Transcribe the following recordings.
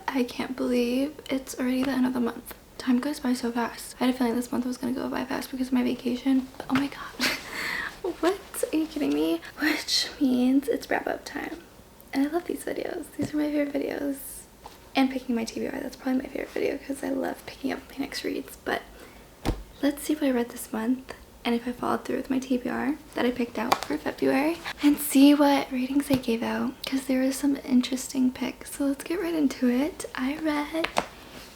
I can't believe it's already the end of the month. Time goes by so fast. I had a feeling this month was gonna go by fast because of my vacation. Oh my god. What? Are you kidding me? Which means it's wrap up time. And I love these videos. These are my favorite videos. And picking my TBR. That's probably my favorite video because I love picking up my next reads. But let's see what I read this month and if I followed through with my TBR that I picked out for February and see what ratings I gave out because there was some interesting picks. So let's get right into it. I read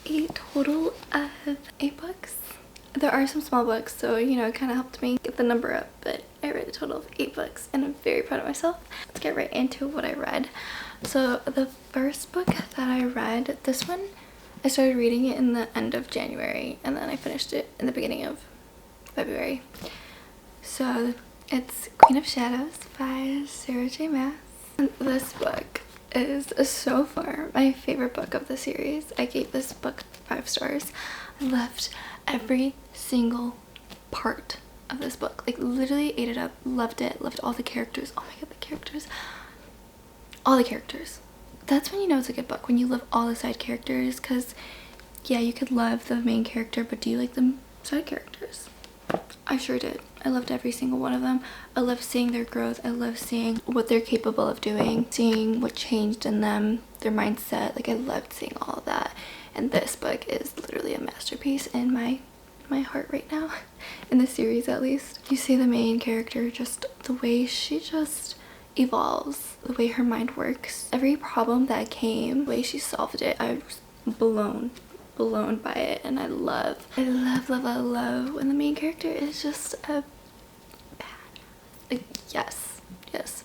a total of 8 books. There are some small books, so you know, it kind of helped me get the number up, but I read a total of 8 books and I'm very proud of myself. Let's get right into what I read. So the first book that I read, this one, I started reading it in the end of January and then I finished it in the beginning of February. So it's Queen of Shadows by Sarah J. Maas. And this book is so far my favorite book of the series. I gave this book 5 stars. I loved every single part of this book. Like literally ate it up, loved it, loved all the characters. Oh my god, the characters. All the characters. That's when you know it's a good book, when you love all the side characters, because yeah, you could love the main character, but do you like the side characters? I sure did. I loved every single one of them. I love seeing their growth. I love seeing what they're capable of doing, seeing what changed in them, their mindset. Like I loved seeing all of that. And this book is literally a masterpiece in my heart right now, in the series at least. You see the main character, just the way she just evolves, the way her mind works. Every problem that came, the way she solved it, I was blown by it. And I love when the main character is just a badass. Like yes,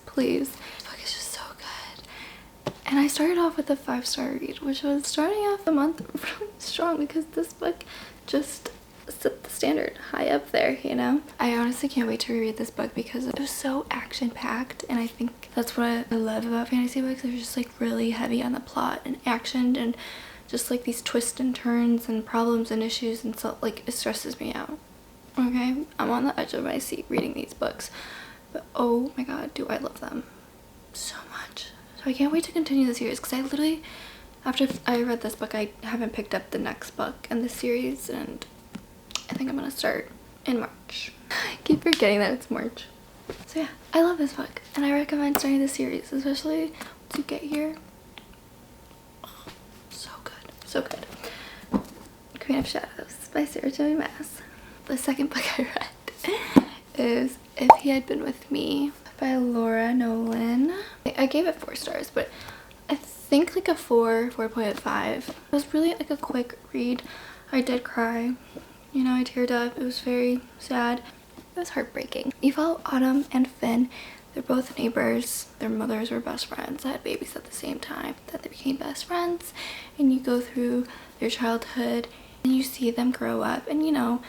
please. The book is just so good. And I started off with a 5-star read, which was starting off the month really strong because this book just set the standard high up there, you know? I honestly can't wait to reread this book because it was so action-packed, and I think that's what I love about fantasy books. They're just like really heavy on the plot and action and just like these twists and turns and problems and issues, and so like it stresses me out. Okay, I'm on the edge of my seat reading these books, but oh my god, do I love them so much. So I can't wait to continue the series because I literally, after I read this book, I haven't picked up the next book in the series, and I think I'm gonna start in March. I keep forgetting that it's March. So yeah, I love this book and I recommend starting the series, especially once you get here. Oh, so good, so good. Queen of Shadows by Sarah J. Maas. The second book I read is If He Had Been With Me by Laura Nolan. I gave it 4 stars, but I think like a 4.5. It was really like a quick read. I did cry. You know, I teared up. It was very sad. It was heartbreaking. You follow Autumn and Finn. They're both neighbors. Their mothers were best friends. They had babies at the same time. That they became best friends. And you go through their childhood and you see them grow up. And you know,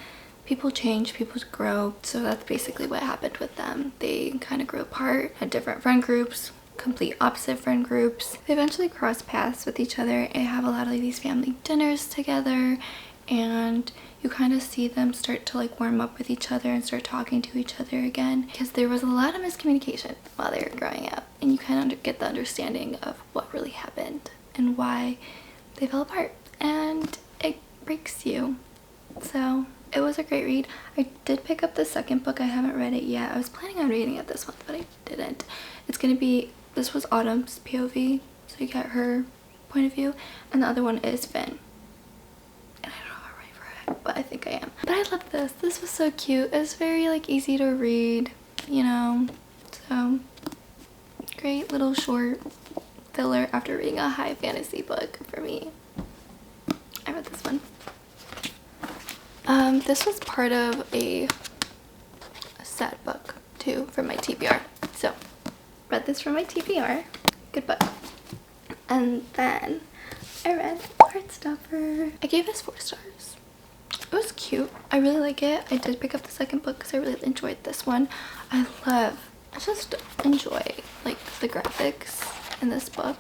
people change, people grow. So that's basically what happened with them. They kind of grew apart, had different friend groups, complete opposite friend groups. They eventually cross paths with each other and have a lot of like, these family dinners together. And you kind of see them start to like warm up with each other and start talking to each other again, because there was a lot of miscommunication while they were growing up, and you kind of get the understanding of what really happened and why they fell apart, and it breaks you. So it was a great read. I did pick up the second book. I haven't read it yet. I was planning on reading it this month, but I didn't. It's gonna be, this was Autumn's POV, so you get her point of view, and the other one is Finn. But I think I am. But I love this. This was so cute. It's very like easy to read, you know. So great little short filler after reading a high fantasy book for me. I read this one. This was part of a sad book too from my TBR. So read this from my TBR. Good book. And then I read Heartstopper. I gave this 4 stars. It was cute. I really like it. I did pick up the second book because I really enjoyed this one. I just enjoy like the graphics in this book.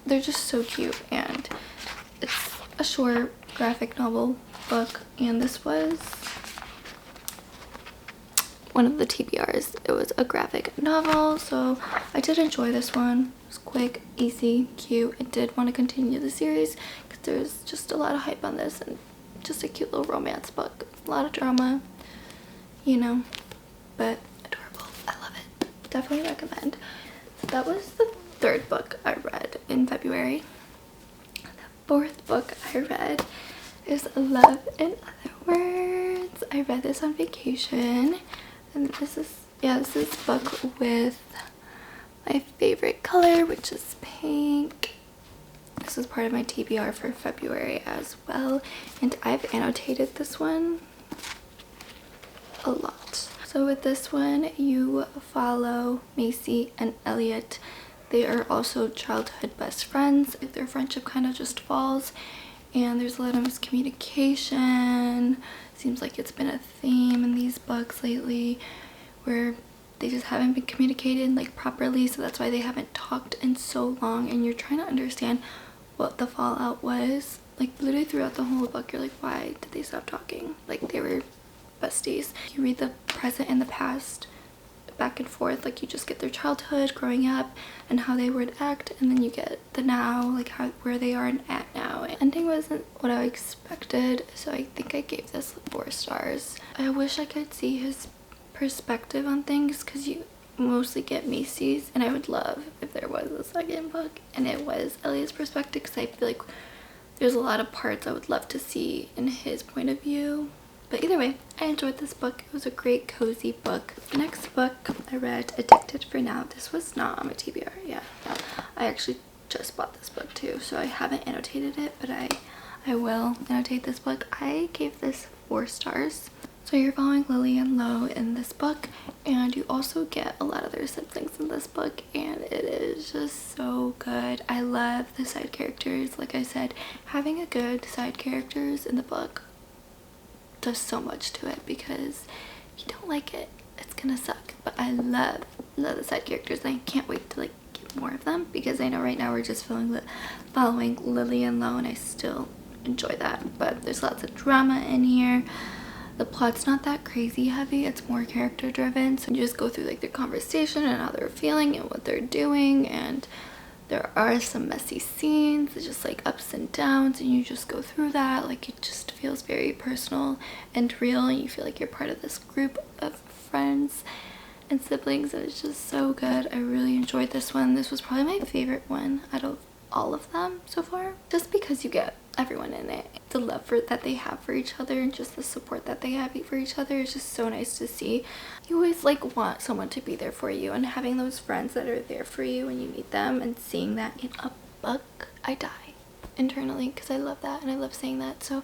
They're just so cute, and it's a short graphic novel book, and this was one of the TBRs. It was a graphic novel, so I did enjoy this one. It was quick, easy, cute. I did want to continue the series because there's just a lot of hype on this and just a cute little romance book. A lot of drama, you know, but adorable. I love it. Definitely recommend. So that was the third book I read in February. The fourth book I read is Love in Other Words. I read this on vacation, and this is book with my favorite color, which is pink. This is part of my TBR for February as well, and I've annotated this one a lot. So with this one, you follow Macy and Elliot. They are also childhood best friends. Their friendship kind of just falls, and there's a lot of miscommunication. Seems like it's been a theme in these books lately where they just haven't been communicated like properly, so that's why they haven't talked in so long, and you're trying to understand what the fallout was. Like literally throughout the whole book, you're like, why did they stop talking? Like they were besties. You read the present and the past back and forth, like you just get their childhood, growing up, and how they would act, and then you get the now, like where they are at now. The ending wasn't what I expected, so I think I gave this 4 stars. I wish I could see his perspective on things because you mostly get Macy's, and I would love if there was a second book and it was Elliot's perspective, because I feel like there's a lot of parts I would love to see in his point of view. But either way, I enjoyed this book. It was a great cozy book. The next book I read, Addicted for Now. This was not on my TBR. Yeah, no. I actually just bought this book too, so I haven't annotated it, but I will annotate this book. I gave this 4 stars. So you're following Lily and Lo in this book, and you also get a lot of their siblings in this book, and it is just so good. I love the side characters. Like I said, having a good side characters in the book does so much to it, because if you don't like it, it's gonna suck. But I love the side characters, and I can't wait to like get more of them, because I know right now we're just following Lily and Lo, and I still enjoy that. But there's lots of drama in here. The plot's not that crazy heavy, it's more character driven, so you just go through like their conversation and how they're feeling and what they're doing, and there are some messy scenes. It's just like ups and downs, and you just go through that. Like it just feels very personal and real, and you feel like you're part of this group of friends and siblings, and it's just so good. I really enjoyed this one. This was probably my favorite one out of all of them so far, just because you get everyone in it. The love that they have for each other, and just the support that they have for each other is just so nice to see. You always like want someone to be there for you, and having those friends that are there for you when you need them, and seeing that in a book, I die internally because I love that, and I love saying that. So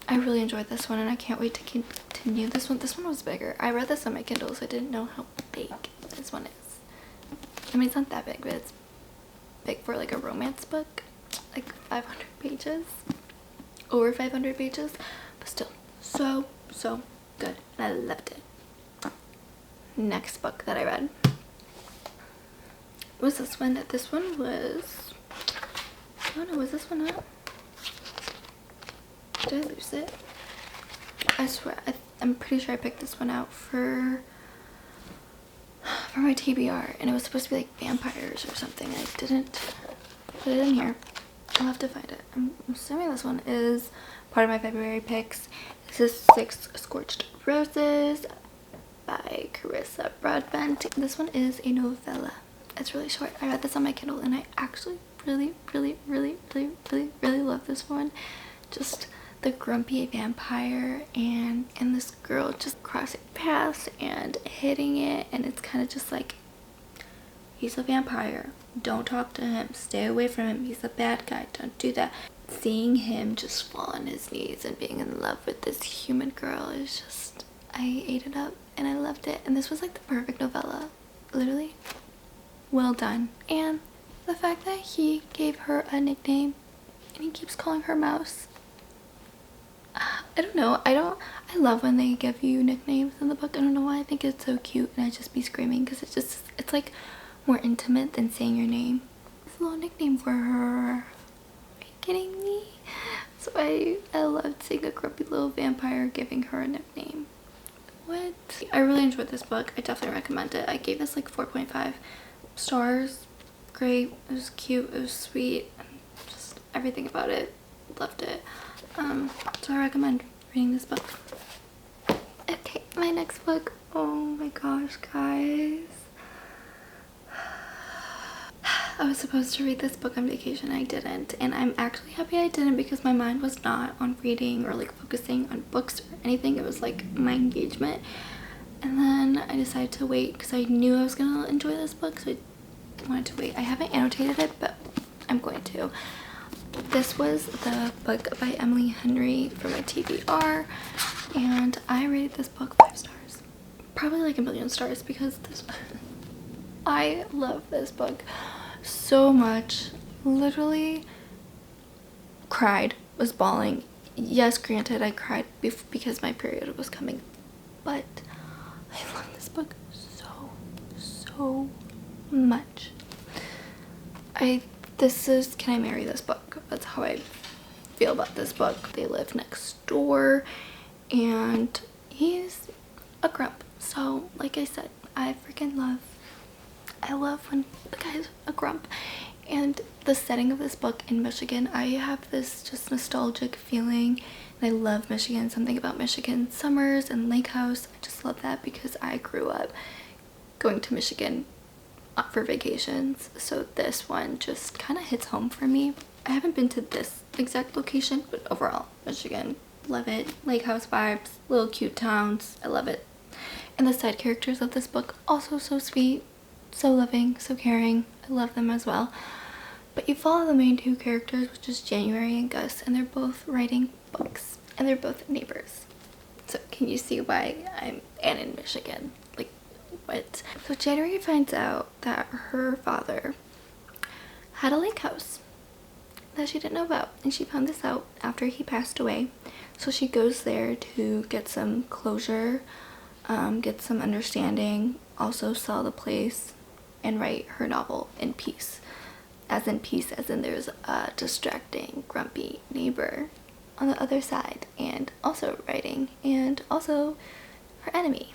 I really enjoyed this one, and I can't wait to continue this one. This one was bigger. I read this on my Kindle, so I didn't know how big this one is. I mean, it's not that big, but it's big for like a romance book. Like 500 pages, over 500 pages, but still so good, and I loved it. Next book that I read was this one. This one was, I don't know, was this one up? Did I lose it? I swear, I'm pretty sure I picked this one out for my TBR, and it was supposed to be like vampires or something. I didn't put it in here. I'll have to find it. I'm assuming this one is part of my February picks. This is 6 Scorched Roses by Carissa Broadbent. This one is a novella. It's really short. I read this on my Kindle, and I actually really love this one. Just the grumpy vampire and this girl just crossing paths and hitting it, and it's kind of just like, he's a vampire, don't talk to him, stay away from him, he's a bad guy, don't do that. Seeing him just fall on his knees and being in love with this human girl is just, I ate it up and I loved it. And this was like the perfect novella, literally well done. And the fact that he gave her a nickname and he keeps calling her Mouse, I don't know, I love when they give you nicknames in the book. I don't know why, I think it's so cute, and I just be screaming because it's like more intimate than saying your name. It's a little nickname for her. Are you kidding me? So I loved seeing a grumpy little vampire giving her a nickname. what? I really enjoyed this book. I definitely recommend it. I gave this like 4.5 stars. Great. It was cute. It was sweet. Just everything about it. Loved it. So I recommend reading this book. Okay, my next book. Oh my gosh, guys. I was supposed to read this book on vacation. I didn't, and I'm actually happy I didn't because my mind was not on reading or like focusing on books or anything. It was like my engagement, and then I decided to wait because I knew I was gonna enjoy this book, so I wanted to wait. I haven't annotated it, but I'm going to. This was the book by Emily Henry for my TBR, and I rated this book 5 stars, probably like 1,000,000 stars, because this I love this book so much. Literally cried, was bawling. Yes, granted, I cried because my period was coming, but I love this book so much. This is Can I Marry This Book? That's how I feel about this book. They live next door, and he's a grump. So, like I said, I love when the guy's a grump. And the setting of this book in Michigan, I have this just nostalgic feeling. And I love Michigan. Something about Michigan summers and lake house. I just love that because I grew up going to Michigan for vacations. So this one just kind of hits home for me. I haven't been to this exact location, but overall, Michigan, love it. Lake house vibes, little cute towns. I love it. And the side characters of this book, also so sweet. So loving, so caring. I love them as well. But you follow the main 2 characters, which is January and Gus, and they're both writing books, and they're both neighbors. So can you see why I'm in Michigan? Like, what? So January finds out that her father had a lake house that she didn't know about, and she found this out after he passed away. So she goes there to get some closure, get some understanding, also sell the place, and write her novel in peace. As in there's a distracting, grumpy neighbor on the other side, and also writing, and also her enemy.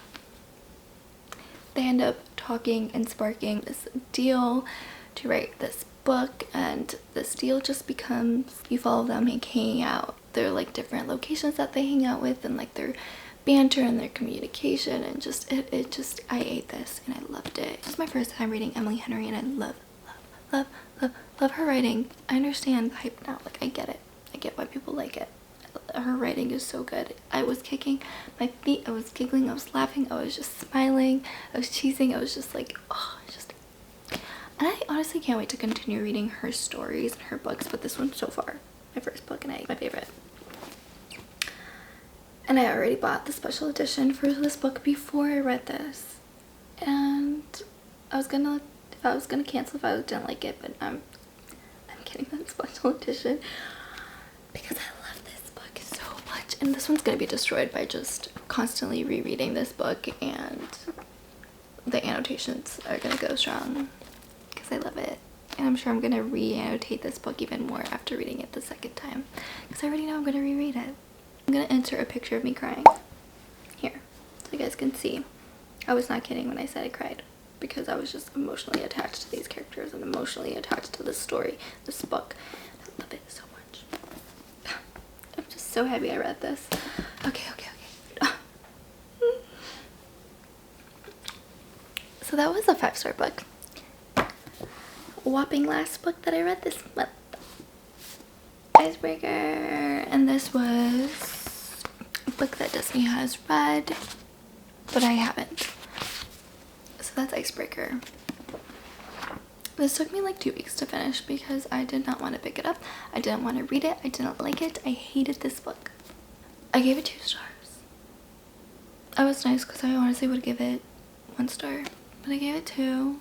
They end up talking and sparking this deal to write this book, and this deal just becomes, you follow them hanging out. They're like different locations that they hang out with, and like their banter and their communication, and just I ate this and I loved it. This is my first time reading Emily Henry, and I love her writing. I understand the hype now. Like, I get it. I get why people like it. Her writing is so good. I was kicking my feet, I was giggling, I was laughing, I was just smiling, I was cheesing, I was just like, oh, and I honestly can't wait to continue reading her stories and her books, but this one's so far my first book and my favorite. And I already bought the special edition for this book before I read this, and I was gonna cancel if I didn't like it, but I'm getting that special edition because I love this book so much. And this one's gonna be destroyed by just constantly rereading this book, and the annotations are gonna go strong because I love it. And I'm sure I'm gonna re-annotate this book even more after reading it the second time, because I already know I'm gonna reread it. I'm gonna insert a picture of me crying here so you guys can see. I was not kidding when I said I cried, because I was just emotionally attached to these characters and emotionally attached to this story, this book. I love it so much. I'm just so happy I read this. Okay. So that was a 5-star book. Whopping last book that I read this month. Icebreaker. And this was a book that Disney has read, but I haven't. So that's Icebreaker. This took me like 2 weeks to finish because I did not want to pick it up. I didn't want to read it. I didn't like it. I hated this book. I gave it 2 stars. I was nice because I honestly would give it 1 star, but I gave it 2.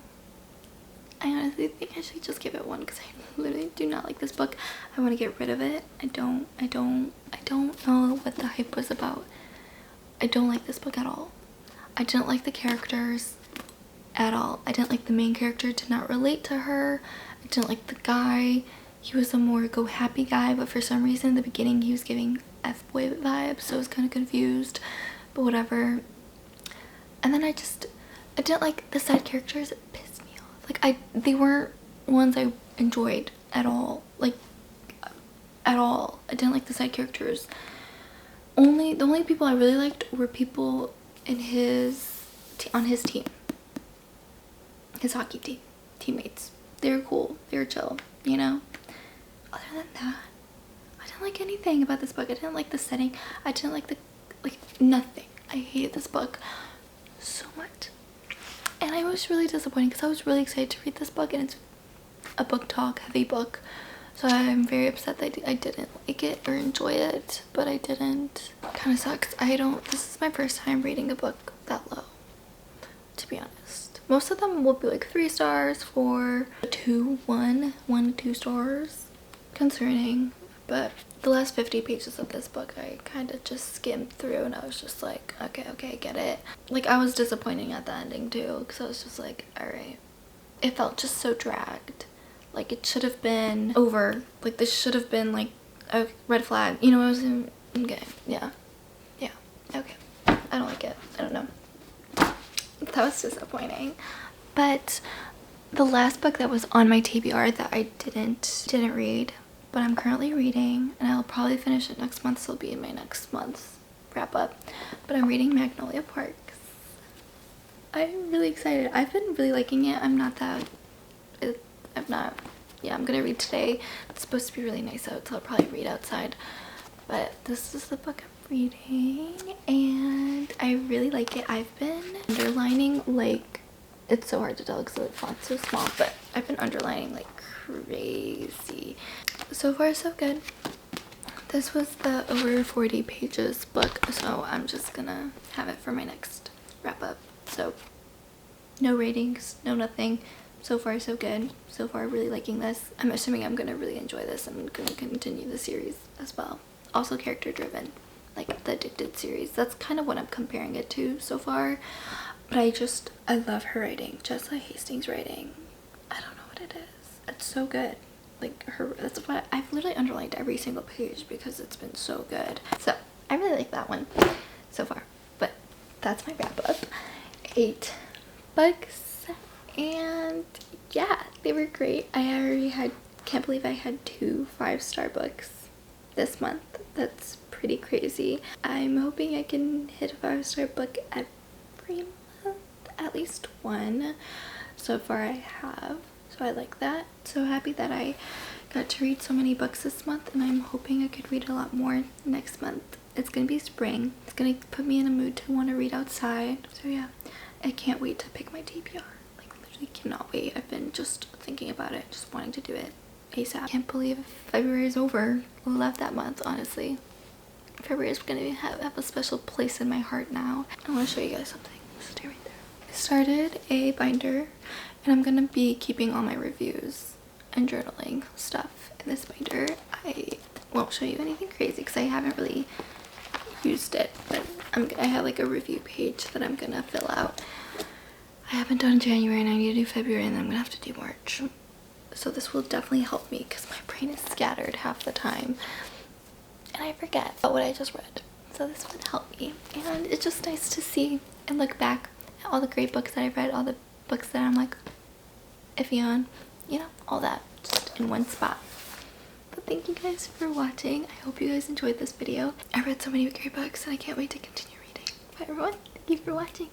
I honestly think I should just give it 1 because I literally do not like this book. I want to get rid of it. I don't know what the hype was about. I don't like this book at all. I didn't like the characters at all. I didn't like the main character, did not relate to her. I didn't like the guy. He was a more go happy guy, but for some reason in the beginning he was giving F-boy vibes, so I was kind of confused, but whatever. And then I didn't like the side characters. It pissed me off. Like they weren't ones I enjoyed at all. Like at all. I didn't like the side characters. The only people I really liked were people in on his team. His hockey team. Teammates. They were cool. They were chill, you know? Other than that, I didn't like anything about this book. I didn't like the setting. I didn't like nothing. I hated this book so much. And I was really disappointed because I was really excited to read this book, and it's a book talk heavy book. So I'm very upset that I didn't like it or enjoy it, but I didn't. Kind of sucks. This is my first time reading a book that low, to be honest. Most of them will be like 3 stars, 4, 2, 1 to 2 stars. Concerning, but the last 50 pages of this book I kind of just skimmed through, and I was just like, okay, I get it. Like, I was disappointed at the ending too, because I was just like, alright. It felt just so dragged. Like, it should have been over. Like, this should have been like a red flag. You know, I was in okay. Yeah, okay. I don't like it. I don't know. That was disappointing. But the last book that was on my TBR that I didn't read, but I'm currently reading, and I'll probably finish it next month, so it'll be in my next month's wrap up. But I'm reading Magnolia Parks. I'm really excited. I've been really liking it. I'm gonna read today. It's supposed to be really nice out, so I'll probably read outside. But this is the book I'm reading, and I really like it. I've been underlining, like, it's so hard to tell because the font's so small, but I've been underlining like crazy. So far so good. This was the over 40 pages book, so I'm just gonna have it for my next wrap up. So no ratings, no nothing. So far so good. So far really liking this. I'm assuming I'm gonna really enjoy this and I'm gonna continue the series as well. Also character driven, like the Addicted series. That's kind of what I'm comparing it to so far. But I love her writing. Jessa Hastings' writing. I don't know what it is. It's so good. Like that's why I've literally underlined every single page because it's been so good. So I really like that one so far. But that's my wrap up. 8 books. And yeah, they were great. Can't believe I had 2 5-star books this month. That's pretty crazy. I'm hoping I can hit a 5-star book every month, at least 1. So far I have, so I like that. So happy that I got to read so many books this month, and I'm hoping I could read a lot more next month. It's gonna be spring. It's gonna put me in a mood to want to read outside. So yeah, I can't wait to pick my TBR. Like, literally cannot wait. I've been just thinking about it, just wanting to do it ASAP. Can't believe February is over. Love that month, honestly. February is gonna have a special place in my heart now. I want to show you guys something. Stay right there. I started a binder, and I'm gonna be keeping all my reviews and journaling stuff in this binder. I won't show you anything crazy because I haven't really used it, but I have like a review page that I'm gonna fill out. I haven't done January, and I need to do February, and then I'm gonna have to do March. So this will definitely help me because my brain is scattered half the time and I forget about what I just read. So this would help me, and it's just nice to see and look back at all the great books that I've read, all the books that I'm like iffy on, you know, all that just in one spot. But thank you guys for watching. I hope you guys enjoyed this video. I read so many great books and I can't wait to continue reading. Bye everyone. Thank you for watching.